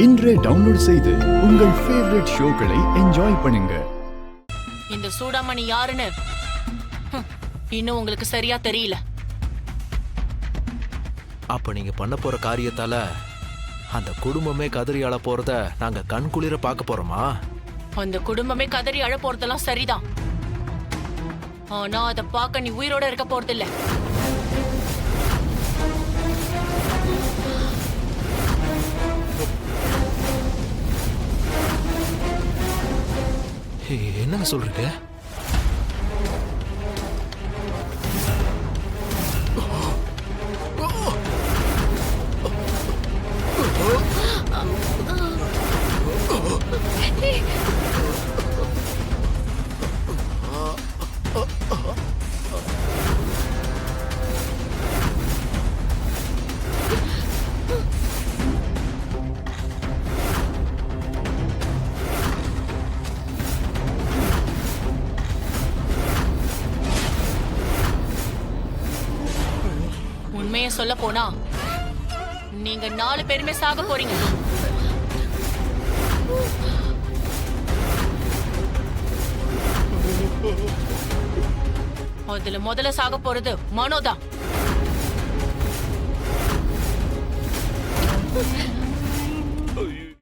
இன்றே டவுன்லோட் செய்து உங்கள் ஃபேவரட் ஷோக்களை என்ஜாய் பண்ணுங்க. இந்த சூடாமணி யாருன்னு இன்னும் உங்களுக்கு சரியா தெரியல. அப்ப நீங்க பண்ண போற காரியத்தால அந்த குடும்பமே கதறி அழ போறத நாங்க கண் குளிர பார்க்க போறோமா? அந்த குடும்பமே கதறி அழ போறதெல்லாம் சரிதான். ஆனா அதை பார்க்க நீ உயிரோட இருக்க போறதில்ல. என்னங்க சொல்றீங்க? உண்மையை சொல்ல போனா நீங்க 4 பேருமே சாக போறீங்க. அதுல முதல்ல சாக போறது மனோதான்.